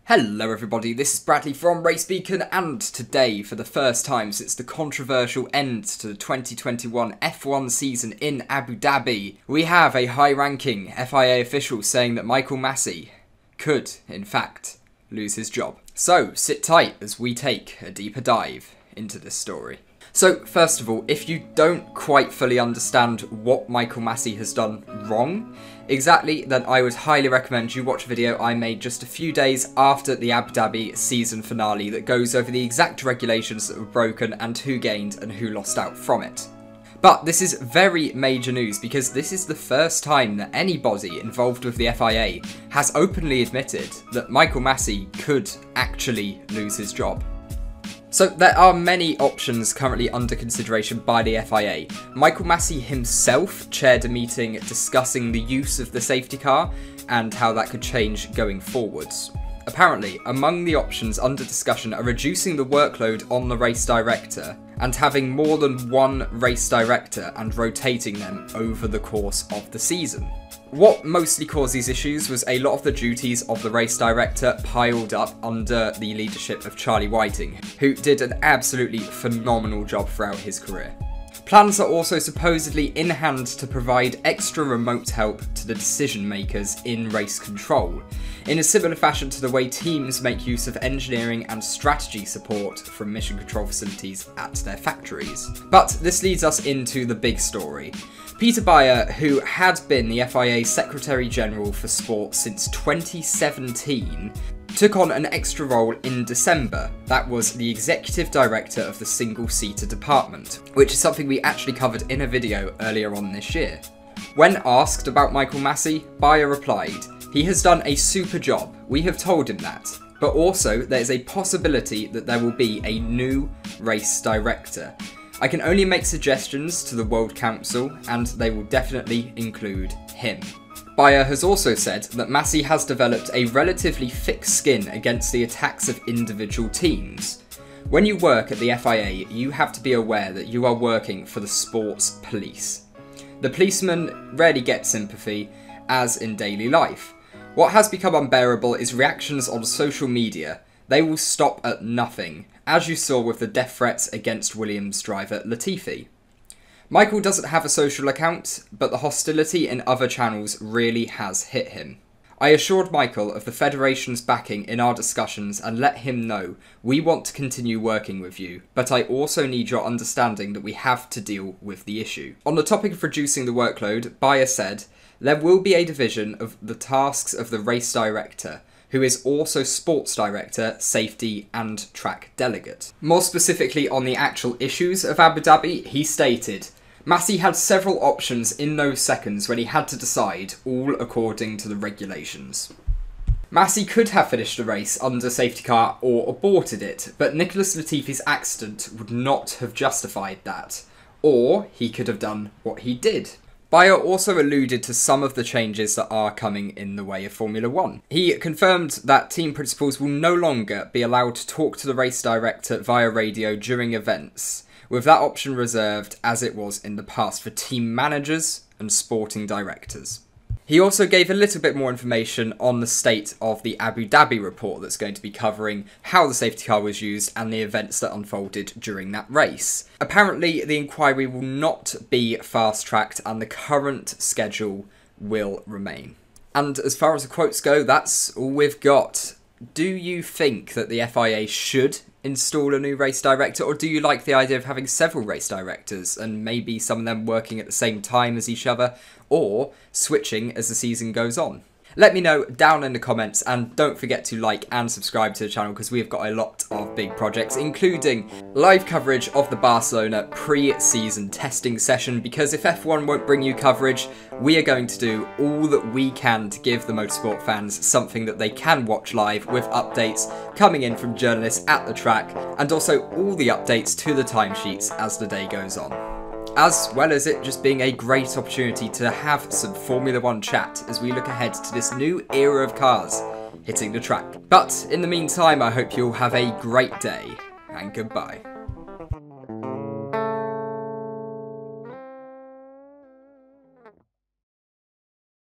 Hello everybody, this is Bradley from RaceBeacon, and today, for the first time since the controversial end to the 2021 F1 season in Abu Dhabi, we have a high-ranking FIA official saying that Michael Masi could, in fact, lose his job. So, sit tight as we take a deeper dive into this story. So, first of all, if you don't quite fully understand what Michael Masi has done wrong exactly, then I would highly recommend you watch a video I made just a few days after the Abu Dhabi season finale that goes over the exact regulations that were broken and who gained and who lost out from it. But this is very major news because this is the first time that anybody involved with the FIA has openly admitted that Michael Masi could actually lose his job. So there are many options currently under consideration by the FIA. Michael Masi himself chaired a meeting discussing the use of the safety car and how that could change going forwards. Apparently, among the options under discussion are reducing the workload on the race director and having more than one race director and rotating them over the course of the season. What mostly caused these issues was a lot of the duties of the race director piled up under the leadership of Charlie Whiting, who did an absolutely phenomenal job throughout his career. Plans are also supposedly in hand to provide extra remote help to the decision makers in race control, in a similar fashion to the way teams make use of engineering and strategy support from mission control facilities at their factories. But this leads us into the big story. Peter Bayer, who had been the FIA's Secretary General for Sport since 2017, took on an extra role in December. That was the Executive Director of the Single-Seater Department, which is something we actually covered in a video earlier on this year. When asked about Michael Masi, Bayer replied, "He has done a super job, we have told him that, but also there is a possibility that there will be a new race director. I can only make suggestions to the World Council, and they will definitely include him." Bayer has also said that Masi has developed a relatively thick skin against the attacks of individual teams. When you work at the FIA, you have to be aware that you are working for the sports police. The policeman rarely get sympathy, as in daily life. What has become unbearable is reactions on social media. They will stop at nothing, as you saw with the death threats against Williams driver Latifi. Michael doesn't have a social account, but the hostility in other channels really has hit him. I assured Michael of the Federation's backing in our discussions and let him know we want to continue working with you, but I also need your understanding that we have to deal with the issue. On the topic of reducing the workload, Bayer said, "There will be a division of the tasks of the race director, who is also sports director, safety and track delegate." More specifically on the actual issues of Abu Dhabi, he stated, "Masi had several options in those seconds when he had to decide, all according to the regulations. Masi could have finished the race under safety car or aborted it, but Nicholas Latifi's accident would not have justified that. Or he could have done what he did." Bayer also alluded to some of the changes that are coming in the way of Formula 1. He confirmed that team principals will no longer be allowed to talk to the race director via radio during events, with that option reserved as it was in the past for team managers and sporting directors. He also gave a little bit more information on the state of the Abu Dhabi report that's going to be covering how the safety car was used and the events that unfolded during that race. Apparently, the inquiry will not be fast-tracked and the current schedule will remain. And as far as the quotes go, that's all we've got. Do you think that the FIA should install a new race director, or do you like the idea of having several race directors and maybe some of them working at the same time as each other, or switching as the season goes on? Let me know down in the comments, and don't forget to like and subscribe to the channel because we've got a lot of big projects, including live coverage of the Barcelona pre-season testing session, because if F1 won't bring you coverage, we are going to do all that we can to give the motorsport fans something that they can watch live, with updates coming in from journalists at the track, and also all the updates to the timesheets as the day goes on. As well as it just being a great opportunity to have some Formula 1 chat as we look ahead to this new era of cars hitting the track. But in the meantime, I hope you'll have a great day, and goodbye.